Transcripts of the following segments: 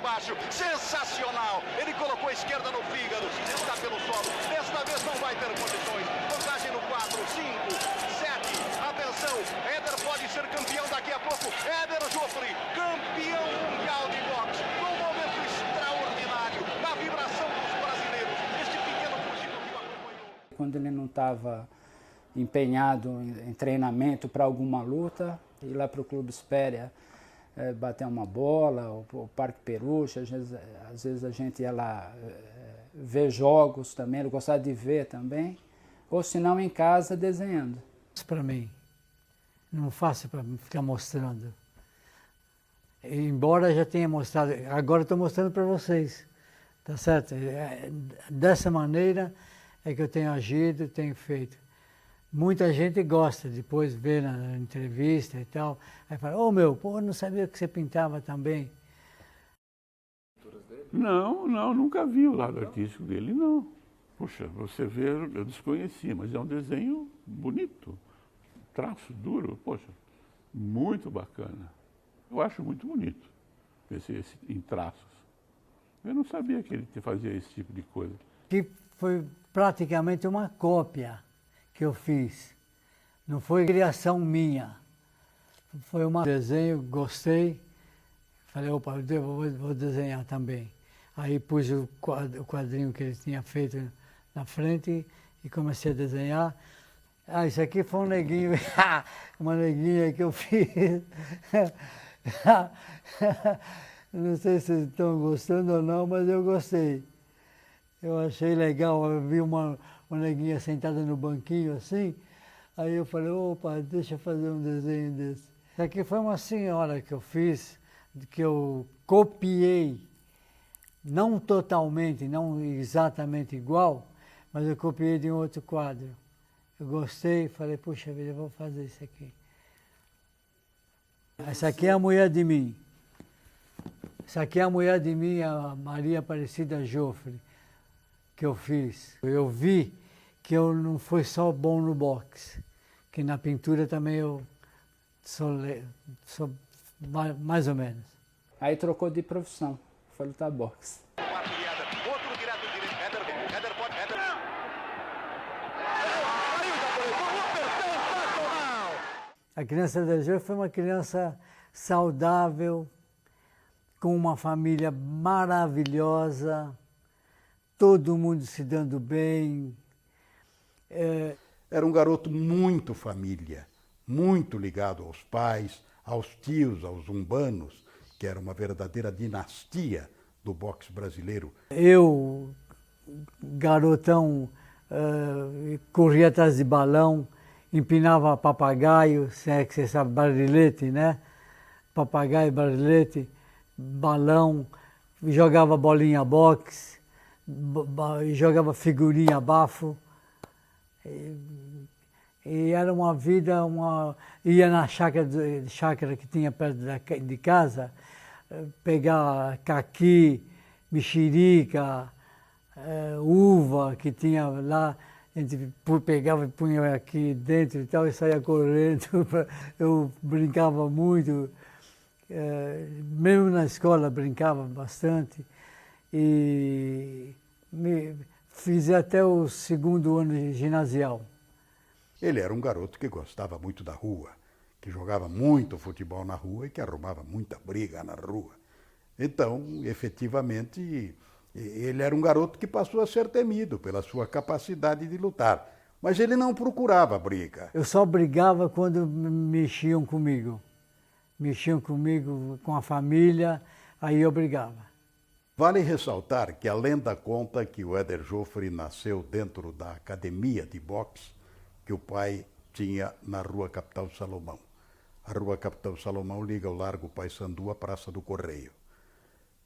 baixo, sensacional. Ele colocou a esquerda no fígado, está pelo solo. Desta vez não vai ter condições. Vantagem no 4, 5, 7. Atenção, Éder pode ser campeão daqui a pouco. Éder Joffre, campeão mundial de boxe. Num momento extraordinário, na vibração dos brasileiros. Este pequeno fugido que o acompanhou. Quando ele não estava empenhado em treinamento para alguma luta, ir lá para o Clube Espéria, bater uma bola, o Parque Peruche, às vezes a gente ia lá ver jogos também, ele gostava de ver também, ou se não em casa desenhando. Para mim, não fácil para ficar mostrando. Embora já tenha mostrado, agora estou mostrando para vocês, tá certo? Dessa maneira é que eu tenho agido, tenho feito. Muita gente gosta, depois vê na entrevista e tal, aí fala, ô meu, pô, eu não sabia que você pintava também. Não, nunca vi o lado artístico dele, não. Poxa, você vê, eu desconhecia, mas é um desenho bonito, traço duro, poxa, muito bacana. Eu acho muito bonito, esse em traços. Eu não sabia que ele fazia esse tipo de coisa. Que foi praticamente uma cópia que eu fiz. Não foi criação minha. Foi um desenho, gostei. Falei, opa, eu vou desenhar também. Aí pus o quadrinho que ele tinha feito na frente e comecei a desenhar. Ah, isso aqui foi um neguinho, uma neguinha que eu fiz. Não sei se vocês estão gostando ou não, mas eu gostei. Eu achei legal, eu vi uma neguinha sentada no banquinho assim, aí eu falei, opa, deixa eu fazer um desenho desse. Isso aqui foi uma senhora que eu fiz, que eu copiei, não totalmente, não exatamente igual, mas eu copiei de um outro quadro. Eu gostei, falei, puxa vida, eu vou fazer isso aqui. Essa aqui é a mulher de mim. Essa aqui é a mulher de mim, a Maria Aparecida Joffre, que eu fiz. Eu vi que eu não fui só bom no boxe, que na pintura também eu sou mais ou menos. Aí trocou de profissão, foi lutar boxe. Outro direto direito, Éder pode, Éder. A criança da Jô foi uma criança saudável, com uma família maravilhosa, todo mundo se dando bem. Era um garoto muito família, muito ligado aos pais, aos tios, aos umbanos, que era uma verdadeira dinastia do boxe brasileiro. Eu, garotão, corria atrás de balão, empinava papagaio, que você sabe, barilete, né? Papagaio, barilete, balão, jogava bolinha boxe, jogava figurinha bafo. E era uma vida, ia na chácara que tinha perto de casa, pegar caqui, mexerica, uva que tinha lá, a gente pegava e punha aqui dentro e tal, e saía correndo. Eu brincava muito, mesmo na escola brincava bastante. E fiz até o 2º ano de ginasial. Ele era um garoto que gostava muito da rua, que jogava muito futebol na rua e que arrumava muita briga na rua. Então, efetivamente, ele era um garoto que passou a ser temido pela sua capacidade de lutar. Mas ele não procurava briga. Eu só brigava quando mexiam comigo. Mexiam comigo, com a família, aí eu brigava. Vale ressaltar que a lenda conta que o Éder Joffre nasceu dentro da academia de boxe que o pai tinha na Rua Capitão Salomão. A Rua Capitão Salomão liga o Largo Paissandu à Praça do Correio.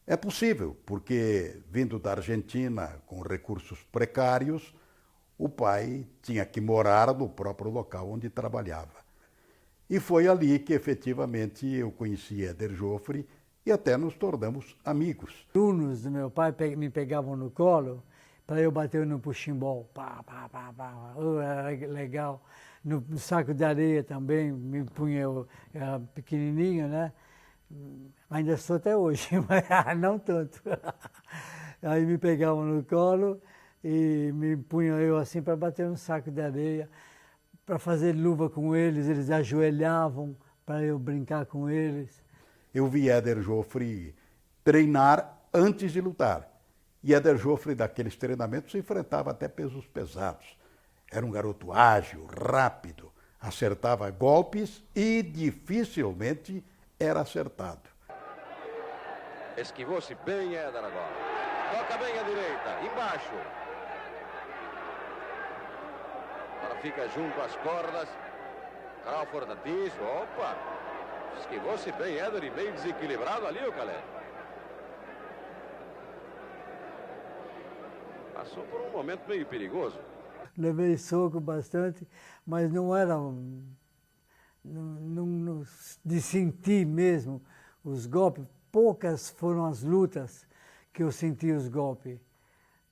É possível, porque vindo da Argentina com recursos precários, o pai tinha que morar no próprio local onde trabalhava. E foi ali que efetivamente eu conheci Éder Joffre e até nos tornamos amigos. Alunos do meu pai me pegavam no colo para eu bater no puximbol. Pá, pá, pá, pá. Era legal. No saco de areia também, me punha, eu era pequenininho, né? Ainda sou até hoje, mas não tanto. Aí me pegavam no colo e me punham eu assim para bater um saco de areia, para fazer luva com eles ajoelhavam para eu brincar com eles. Eu vi Éder Joffre treinar antes de lutar. E Éder Joffre, daqueles treinamentos, enfrentava até pesos pesados. Era um garoto ágil, rápido, acertava golpes e dificilmente era acertado. Esquivou-se bem Éder agora. Toca bem à direita, embaixo. Agora fica junto às cordas. Crawford diz, opa. Esquivou-se bem Éder e meio desequilibrado ali o Calé. Passou por um momento meio perigoso. Levei soco bastante, mas não era de sentir mesmo os golpes. Poucas foram as lutas que eu senti os golpes.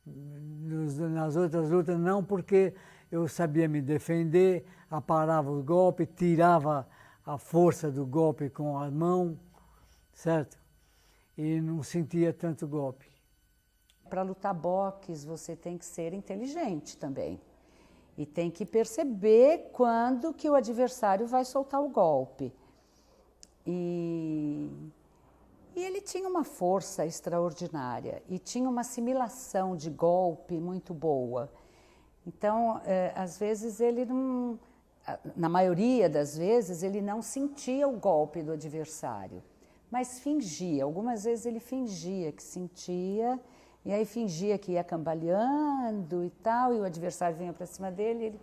Nas outras lutas não, porque eu sabia me defender, aparava o golpe, tirava a força do golpe com a mão, certo? E não sentia tanto golpe. Para lutar boxe, você tem que ser inteligente também. E tem que perceber quando que o adversário vai soltar o golpe. E ele tinha uma força extraordinária e tinha uma assimilação de golpe muito boa. Então, às vezes, ele não... Na maioria das vezes, ele não sentia o golpe do adversário, mas fingia. Algumas vezes ele fingia que sentia... E aí fingia que ia cambaleando e tal, e o adversário vinha para cima dele e ele...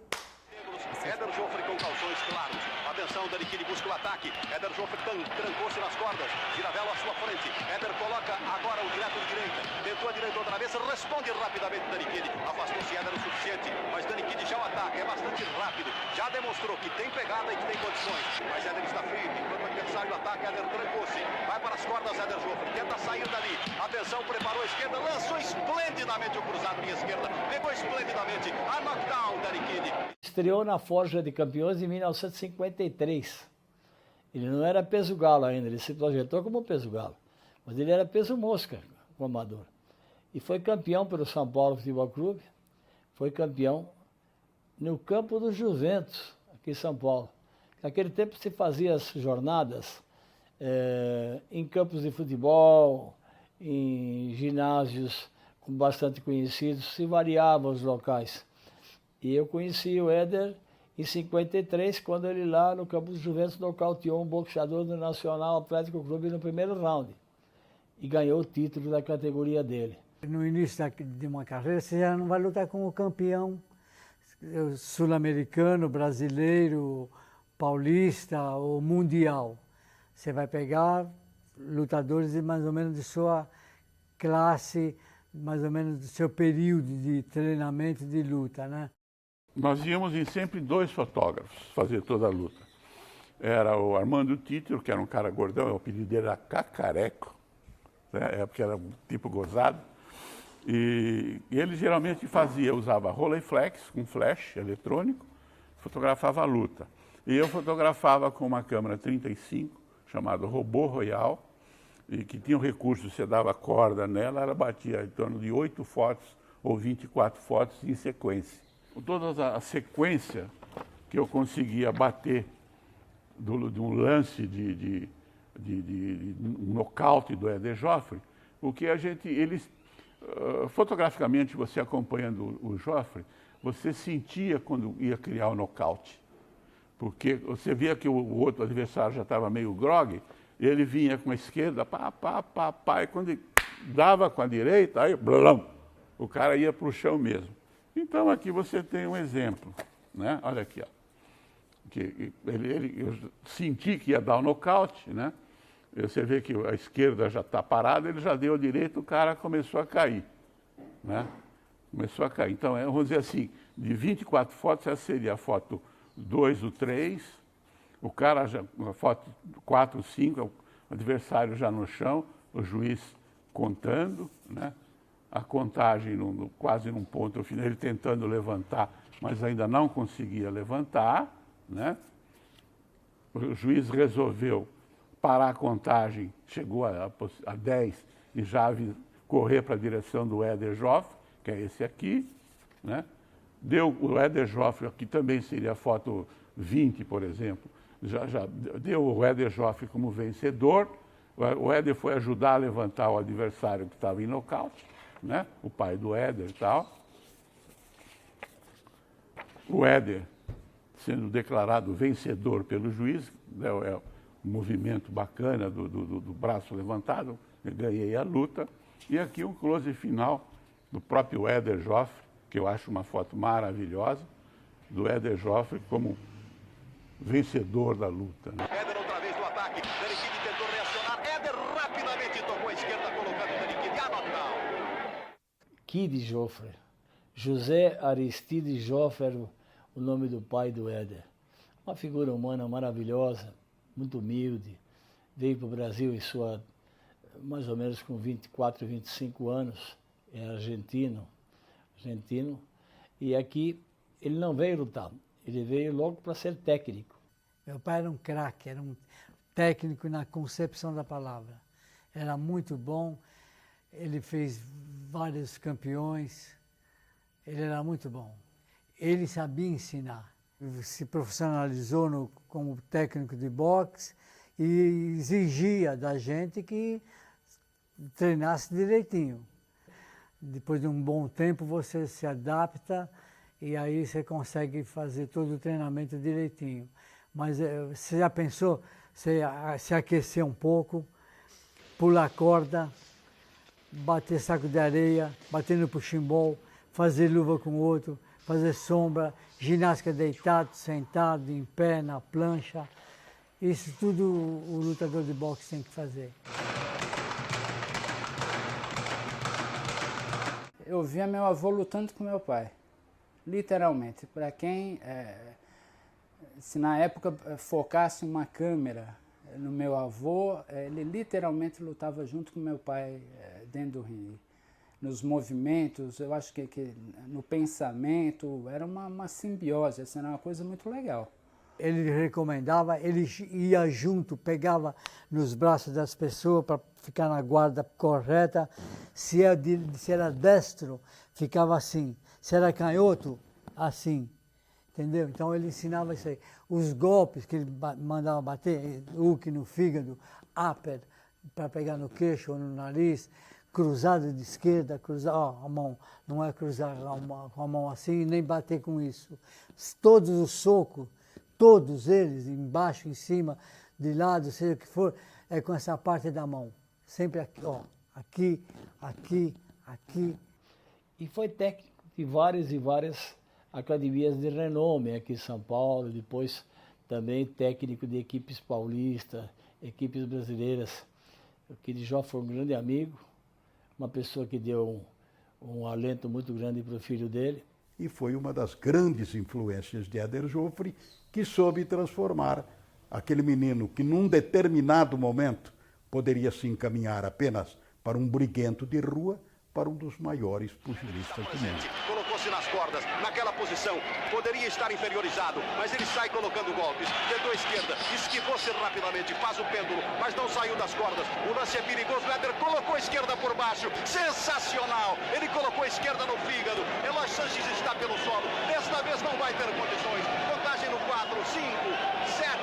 Éder Joffre com calções claros. Atenção, Daniquini busca o ataque. Éder Joffre trancou-se nas cordas. Giravelo à sua frente. Éder coloca agora o direto de direita. Tentou a direita outra vez, responde rapidamente Daniquini. Afastou-se Éder o suficiente, mas Daniquini já o ataca. É bastante rápido. Já demonstrou que tem pegada e que tem condições. Mas Éder está firme. Enquanto o adversário ataca, Éder trancou-se. Vai para as cordas, Éder Joffre. Tenta sair dali. Atenção, preparou a esquerda. Lançou esplendidamente o cruzado em esquerda. Pegou esplendidamente. A knockdown, Daniquini. Estreou na Forja de Campeões em 1953. Ele não era peso galo ainda, ele se projetou como peso galo. Mas ele era peso mosca, o amador. E foi campeão pelo São Paulo Futebol Clube. Foi campeão no campo do Juventus, aqui em São Paulo. Naquele tempo se fazia as jornadas em campos de futebol, em ginásios com bastante conhecidos, se variavam os locais. E eu conheci o Éder em 53, quando ele lá no campo do Juventus nocauteou um boxeador do Nacional Atlético Clube no primeiro round. E ganhou o título da categoria dele. No início de uma carreira, você já não vai lutar com o campeão sul-americano, brasileiro, paulista ou mundial. Você vai pegar lutadores de mais ou menos de sua classe, mais ou menos do seu período de treinamento de luta, né? Nós íamos em sempre 2 fotógrafos fazer toda a luta. Era o Armando Título, que era um cara gordão, o apelido dele era Cacareco, né? Porque era um tipo gozado. E ele geralmente usava Rolleiflex com flash eletrônico, fotografava a luta. E eu fotografava com uma câmera 35, chamada Robô Royal, e que tinha o recurso, você dava corda nela, ela batia em torno de 8 fotos ou 24 fotos em sequência. Toda a sequência que eu conseguia bater de um lance de um nocaute do Éder Joffre, porque fotograficamente, você acompanhando o Joffre, você sentia quando ia criar o nocaute. Porque você via que o outro adversário já estava meio grogue, ele vinha com a esquerda, e quando ele dava com a direita, aí blum, o cara ia para o chão mesmo. Então aqui você tem um exemplo, né? Olha aqui, ó. Eu senti que ia dar o nocaute, né? Você vê que a esquerda já está parada, ele já deu a direita, o cara começou a cair, né? Começou a cair. Então, vamos dizer assim, de 24 fotos, essa seria a foto 2 ou 3, o cara já, a foto 4 ou 5, o adversário já no chão, o juiz contando, né? A contagem quase num ponto final, ele tentando levantar, mas ainda não conseguia levantar, né? O juiz resolveu parar a contagem, chegou a 10 e já correr para a direção do Éder Joffre, que é esse aqui, né? Deu o Éder Joffre, que também seria a foto 20, por exemplo, já deu o Éder Joffre como vencedor. O Éder foi ajudar a levantar o adversário que estava em nocaute, né? O pai do Éder e tal. O Éder sendo declarado vencedor pelo juiz, é um movimento bacana do braço levantado, eu ganhei a luta. E aqui um close final do próprio Éder Joffre, que eu acho uma foto maravilhosa, do Éder Joffre como vencedor da luta, né? Éder outra vez no ataque, Daniquini tentou reacionar, Éder rapidamente tocou a esquerda, colocando o Daniquini a knockdown. Kid Joffre, José Aristide Joffre, o nome do pai do Éder. Uma figura humana maravilhosa, muito humilde, veio para o Brasil em sua, mais ou menos com 24, 25 anos, é argentino, e aqui ele não veio lutar, ele veio logo para ser técnico. Meu pai era um craque, era um técnico na concepção da palavra. Era muito bom, ele fez vários campeões, ele era muito bom. Ele sabia ensinar, se profissionalizou como técnico de boxe e exigia da gente que treinasse direitinho. Depois de um bom tempo você se adapta e aí você consegue fazer todo o treinamento direitinho. Mas você já pensou, você se aquecer um pouco, pular corda, bater saco de areia, bater no puximbol, fazer luva com o outro, fazer sombra, ginástica deitado, sentado, em pé, na plancha. Isso tudo o lutador de boxe tem que fazer. Eu via meu avô lutando com meu pai, literalmente. Para quem, se na época focasse uma câmera no meu avô, ele literalmente lutava junto com meu pai dentro do ringue. Nos movimentos, eu acho que no pensamento, era uma simbiose, assim, era uma coisa muito legal. Ele recomendava, ele ia junto, pegava nos braços das pessoas para ficar na guarda correta. Se era destro, ficava assim. Se era canhoto, assim. Entendeu? Então ele ensinava isso aí. Os golpes que ele mandava bater, hook no fígado, upper para pegar no queixo ou no nariz, cruzado de esquerda, a mão, não é cruzar com a mão assim, nem bater com isso. Todos os socos, todos eles, embaixo, em cima, de lado, seja o que for, é com essa parte da mão. Sempre aqui, ó, aqui, aqui, aqui. E foi técnico de várias e várias academias de renome aqui em São Paulo, depois também técnico de equipes paulistas, equipes brasileiras. O Kid Joffre foi um grande amigo, uma pessoa que deu um alento muito grande para o filho dele. E foi uma das grandes influências de Éder Joffre, que soube transformar aquele menino que num determinado momento poderia se encaminhar apenas para um briguento de rua, para um dos maiores pugilistas do mundo. Colocou-se nas cordas, naquela posição, poderia estar inferiorizado, mas ele sai colocando golpes, tentou a esquerda, esquivou-se rapidamente, faz o pêndulo, mas não saiu das cordas. O lance é perigoso, o Éder colocou a esquerda por baixo, sensacional! Ele colocou a esquerda no fígado, Eloy Sanches está pelo solo, desta vez não vai ter condições. Contagem no 4, 5, 7,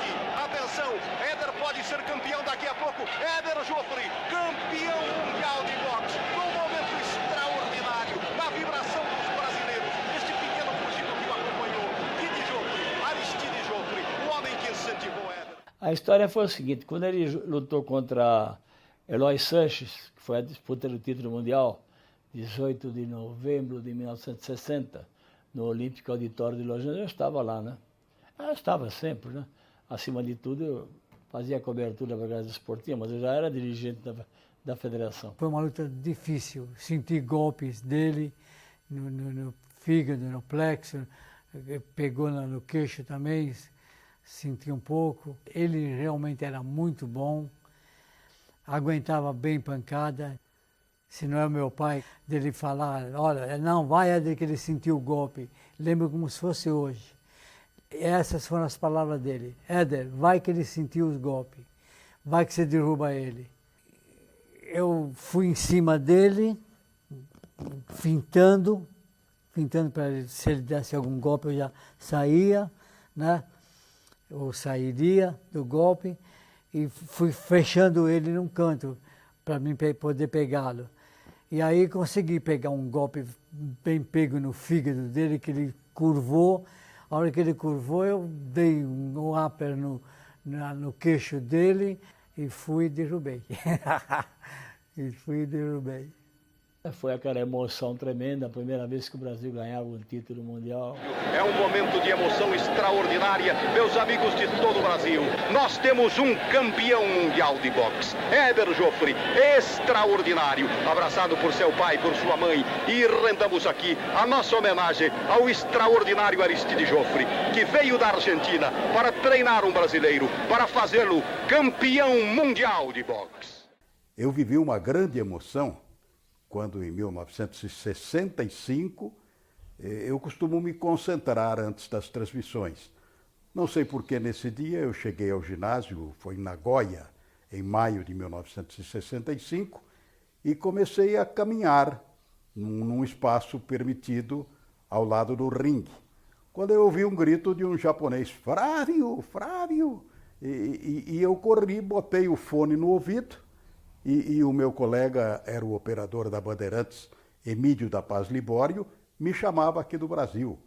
atenção, Éder pode ser campeão daqui a pouco. Éder Joffre, campeão mundial de boxe, num momento extraordinário, na vibração dos brasileiros, este pequeno fugido que o acompanhou, Kid Joffre, Aristide Joffre, o homem que incentivou Éder. A história foi o seguinte, quando ele lutou contra Eloy Sanches, que foi a disputa do título mundial, 18 de novembro de 1960, no Olímpico Auditório de Los Angeles, eu estava lá, né? Eu estava sempre, né? Acima de tudo, eu fazia cobertura para a Gazeta Esportiva, mas eu já era dirigente da federação. Foi uma luta difícil, senti golpes dele no fígado, no plexo, pegou no queixo também, senti um pouco. Ele realmente era muito bom, aguentava bem pancada. Se não é o meu pai, dele falar, olha, não, vai Éder que ele sentiu o golpe. Lembro como se fosse hoje. Essas foram as palavras dele. Éder, vai que ele sentiu os golpes. vai que você derruba ele. Eu fui em cima dele, fintando para ele, se ele desse algum golpe eu já saía, né? Ou sairia do golpe, e fui fechando ele num canto para mim poder pegá-lo. E aí consegui pegar um golpe bem pego no fígado dele, que ele curvou. A hora que ele curvou, eu dei um upper no queixo dele e fui e derrubei. Foi aquela emoção tremenda, a primeira vez que o Brasil ganhava um título mundial. É um momento de emoção extraordinária, meus amigos de todo o Brasil. Nós temos um campeão mundial de boxe, Éder Joffre, extraordinário, abraçado por seu pai, por sua mãe. E rendamos aqui a nossa homenagem ao extraordinário Aristide Joffre, que veio da Argentina para treinar um brasileiro, para fazê-lo campeão mundial de boxe. Eu vivi uma grande emoção quando, em 1965, eu costumo me concentrar antes das transmissões. Não sei por que nesse dia eu cheguei ao ginásio, foi em Nagoya, em maio de 1965, e comecei a caminhar num espaço permitido ao lado do ringue. Quando eu ouvi um grito de um japonês, Flávio, Flávio, e eu corri, botei o fone no ouvido, e o meu colega era o operador da Bandeirantes, Emílio da Paz Libório, me chamava aqui do Brasil.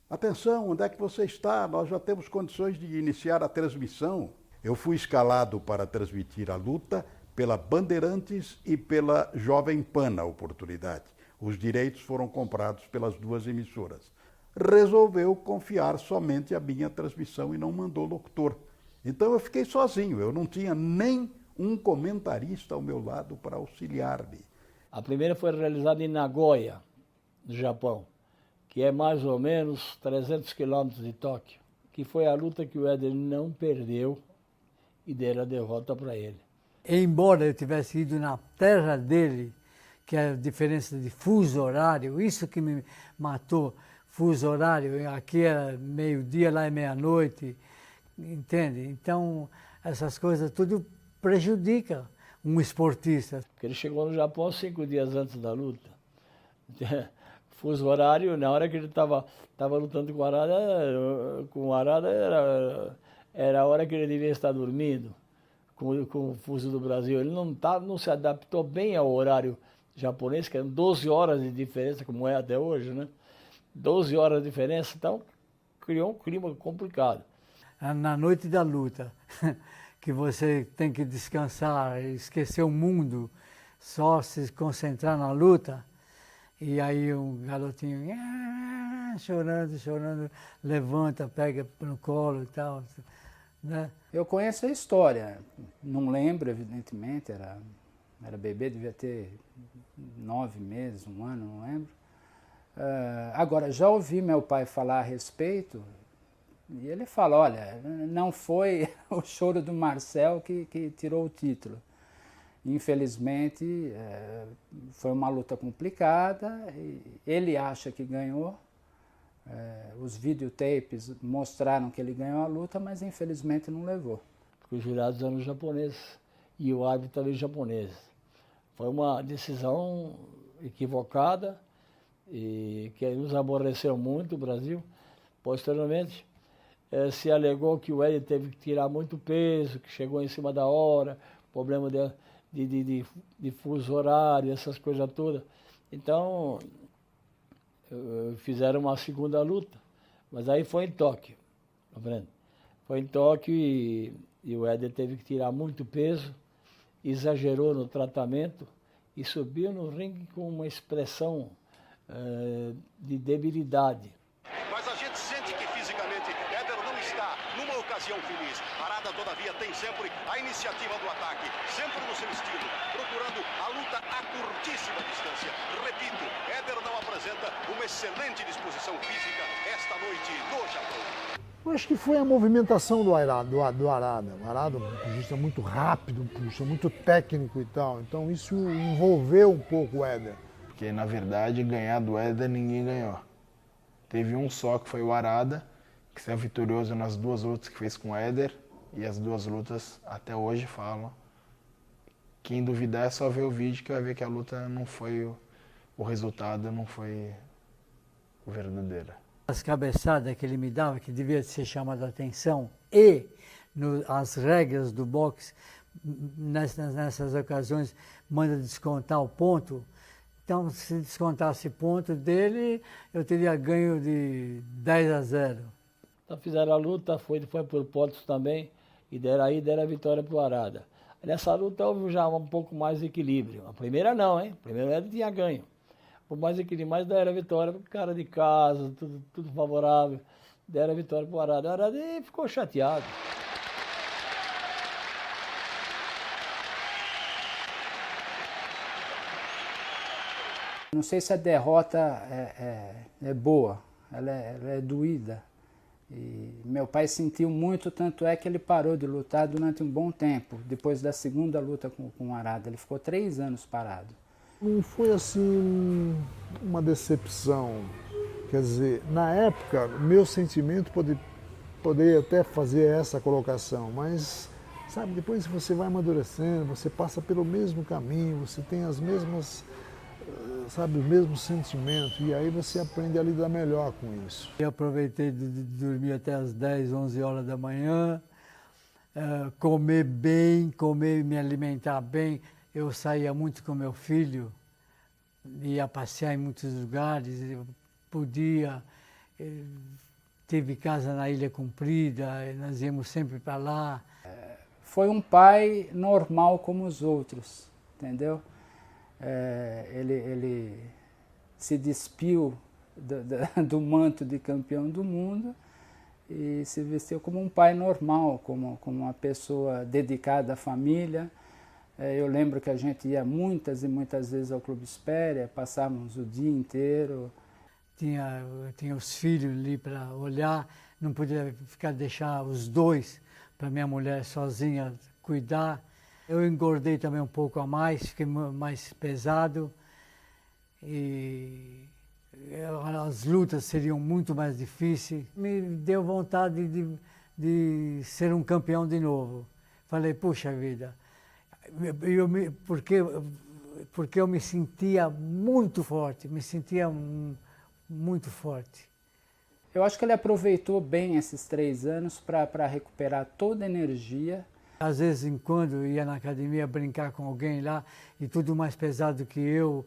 Atenção, onde é que você está? Nós já temos condições de iniciar a transmissão. Eu fui escalado para transmitir a luta pela Bandeirantes e pela Jovem Pan na oportunidade. Os direitos foram comprados pelas duas emissoras. Resolveu confiar somente a minha transmissão e não mandou locutor. Então eu fiquei sozinho, eu não tinha nem um comentarista ao meu lado para auxiliar-me. A primeira foi realizada em Nagoya, no Japão, que é mais ou menos 300 quilômetros de Tóquio, que foi a luta que o Éder não perdeu e deram a derrota para ele. Embora eu tivesse ido na terra dele, que é a diferença de fuso horário, isso que me matou, fuso horário, aqui é meio-dia, lá é meia-noite, entende? Então, essas coisas tudo prejudica um esportista. Porque ele chegou no Japão 5 dias antes da luta. Fuso horário, na hora que ele estava lutando com o Arada era a hora que ele devia estar dormindo, com o fuso do Brasil. Ele não se adaptou bem ao horário japonês, que eram 12 horas de diferença, como é até hoje, né? 12 horas de diferença, então criou um clima complicado. Na noite da luta, que você tem que descansar, esquecer o mundo, só se concentrar na luta, e aí um garotinho chorando, levanta, pega no colo e tal, né? Eu conheço a história, não lembro, evidentemente, era bebê, devia ter 9 meses, 1 ano, não lembro. Agora, já ouvi meu pai falar a respeito, e ele fala, olha, não foi o choro do Marcel que tirou o título. Infelizmente, foi uma luta complicada, e ele acha que ganhou. Os videotapes mostraram que ele ganhou a luta, mas infelizmente não levou. Porque os jurados eram japoneses e o árbitro também japonês. Foi uma decisão equivocada e que nos aborreceu muito o Brasil. Posteriormente, se alegou que o Éder teve que tirar muito peso, que chegou em cima da hora, problema de fuso horário, essas coisas todas. Então, fizeram uma segunda luta, mas aí foi em Tóquio, tá vendo? Foi em Tóquio e o Éder teve que tirar muito peso, exagerou no tratamento e subiu no ringue com uma expressão de debilidade. Mas a gente sente que fisicamente Éder não está numa ocasião feliz. Arada, todavia, tem sempre a iniciativa do ataque, sempre no seu estilo, procurando a luta a curtíssima distância. Repito, Éder não apresenta uma excelente disposição física esta noite no Japão. Eu acho que foi a movimentação do Arada. O Arada é um pugilista muito rápido, um pugilista muito técnico e tal. Então isso envolveu um pouco o Éder. Porque, na verdade, ganhar do Éder ninguém ganhou. Teve um só, que foi o Arada, que saiu vitorioso nas 2 lutas que fez com o Éder. E as duas lutas, até hoje, falam. Quem duvidar é só ver o vídeo que vai ver que a luta não foi o resultado, não foi o verdadeiro. As cabeçadas que ele me dava, que devia ser chamada a atenção, e as regras do boxe, nessas ocasiões, manda descontar o ponto. Então, se descontasse ponto dele, eu teria ganho de 10-0. Então fizeram a luta, foi por pontos também, e deram a vitória para o Arada. Nessa luta houve já um pouco mais de equilíbrio. A primeira não, hein? A primeira ele tinha ganho. Por mais equilíbrio, mas deram a vitória para o cara de casa, tudo favorável. Deram a vitória para o Arada. O Arada ficou chateado. Não sei se a derrota é boa, ela é doída. E meu pai sentiu muito, tanto é que ele parou de lutar durante um bom tempo, depois da segunda luta com o Arada. Ele ficou 3 anos parado. Não foi assim uma decepção. Quer dizer, na época, meu sentimento poderia até fazer essa colocação, mas, sabe, depois que você vai amadurecendo, você passa pelo mesmo caminho, você tem as mesmas, sabe, o mesmo sentimento, e aí você aprende a lidar melhor com isso. Eu aproveitei de dormir até as 10, 11 horas da manhã, comer bem, me alimentar bem. Eu saía muito com meu filho, ia passear em muitos lugares, eu podia, teve casa na Ilha Comprida, nós íamos sempre para lá. Foi um pai normal como os outros, entendeu? Ele se despiu do manto de campeão do mundo e se vestiu como um pai normal, como uma pessoa dedicada à família. Eu lembro que a gente ia muitas e muitas vezes ao Clube Espéria, passávamos o dia inteiro. Tinha os filhos ali para olhar, não podia deixar os dois para minha mulher sozinha cuidar. Eu engordei também um pouco a mais, fiquei mais pesado e as lutas seriam muito mais difíceis. Me deu vontade de ser um campeão de novo. Falei, puxa vida, porque eu me sentia muito forte, muito forte. Eu acho que ele aproveitou bem esses 3 anos para recuperar toda a energia. Às vezes, em quando ia na academia brincar com alguém lá, e tudo mais pesado que eu,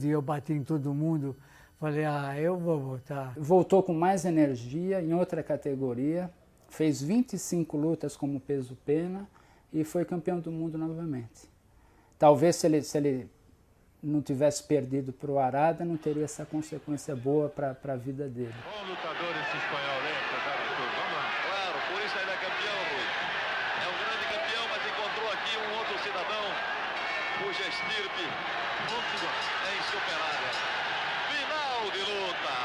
e eu bati em todo mundo, falei, eu vou voltar. Voltou com mais energia, em outra categoria, fez 25 lutas como peso-pena e foi campeão do mundo novamente. Talvez se ele não tivesse perdido para o Arada, não teria essa consequência boa para a vida dele. Bom lutador esse espanhol, né? Vamos lá. Claro, por isso ele é campeão, Rui. É um grande campeão, mas encontrou aqui um outro cidadão cuja estirpe é insuperável. Final de luta.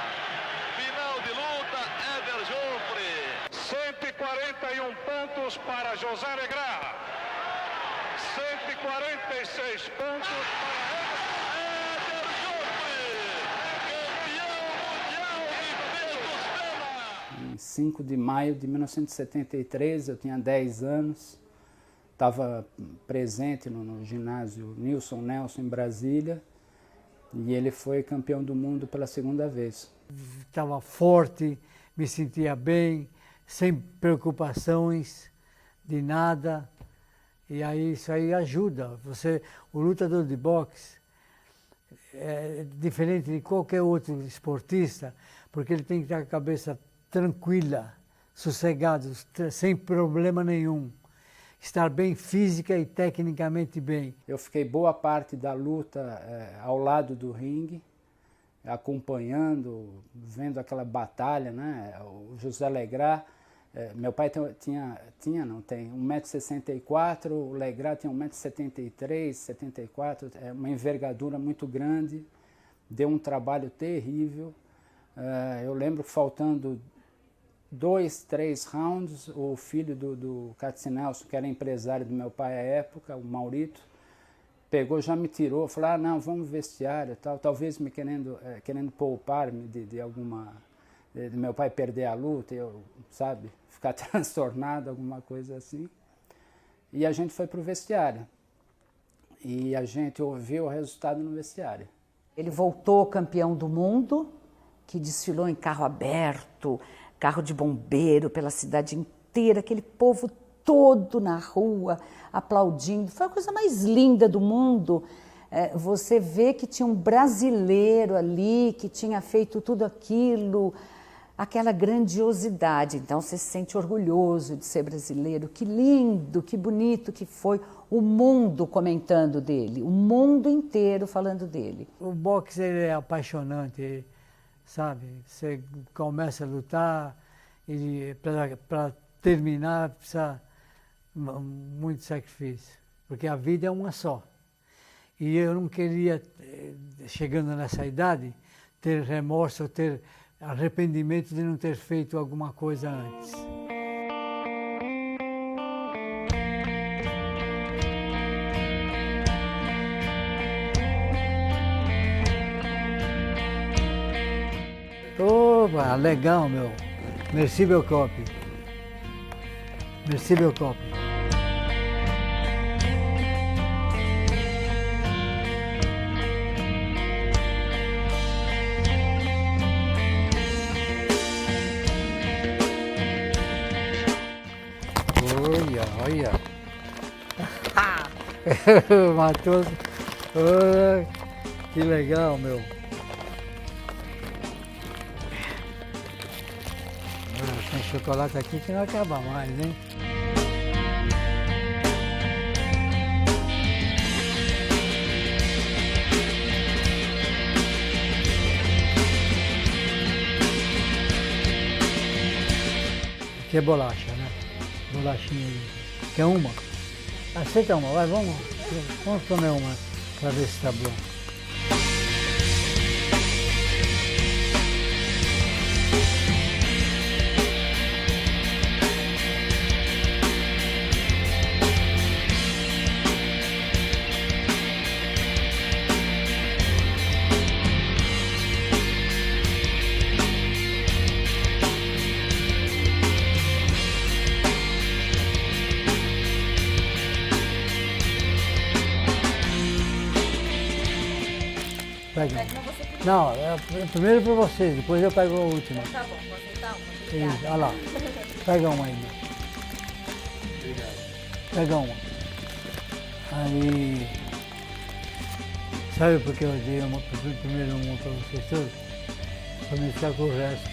Final de luta, Éder Joffre. 141 pontos para José Negrão. 146 pontos para Éder Joffre, campeão mundial de peso-pena. Em 5 de maio de 1973, eu tinha 10 anos, estava presente no ginásio Nilson Nelson em Brasília e ele foi campeão do mundo pela 2ª vez. Estava forte, me sentia bem, sem preocupações de nada. E aí isso aí ajuda. O lutador de boxe é diferente de qualquer outro esportista, porque ele tem que ter a cabeça tranquila, sossegado, sem problema nenhum. Estar bem física e tecnicamente bem. Eu fiquei boa parte da luta ao lado do ringue, acompanhando, vendo aquela batalha, né? O José Legrá, meu pai tem 1,64 m, o Legrá tem 1,73 m, 74, é uma envergadura muito grande, deu um trabalho terrível. Eu lembro que faltando 2, 3 rounds, o filho do Katzinelson, que era empresário do meu pai à época, o Maurito, pegou, já me tirou, falou, não, vamos vestiário e tal, talvez me querendo poupar-me de alguma de meu pai perder a luta, eu, sabe, ficar transtornado, alguma coisa assim. E a gente foi para o vestiário. E a gente ouviu o resultado no vestiário. Ele voltou campeão do mundo, que desfilou em carro aberto, carro de bombeiro pela cidade inteira, aquele povo todo na rua aplaudindo. Foi a coisa mais linda do mundo. Você vê que tinha um brasileiro ali, que tinha feito tudo aquilo, aquela grandiosidade. Então você se sente orgulhoso de ser brasileiro. Que lindo, que bonito que foi o mundo comentando dele, o mundo inteiro falando dele. O boxe ele é apaixonante, sabe? Você começa a lutar e para terminar precisa muito sacrifício, porque a vida é uma só. E eu não queria, chegando nessa idade, ter remorso, ter arrependimento de não ter feito alguma coisa antes. Opa, legal, meu. Merci, Belcop. Merci, Belcop. Olha. Matou. Que legal, meu. Tem chocolate aqui que não acaba mais, hein? Aqui é bolacha, né? Bolachinha ali. Quer uma? Aceita uma, vai, vamos comer uma para ver se tá bom. Pega. Não, primeiro para vocês, depois eu pego a última. Tá bom, vou aceitar uma. Isso, olha lá. Pega uma ainda. Obrigado. Pega uma. Aí. Sabe por que eu dei primeiro uma para vocês todos? Para me ficar com o resto.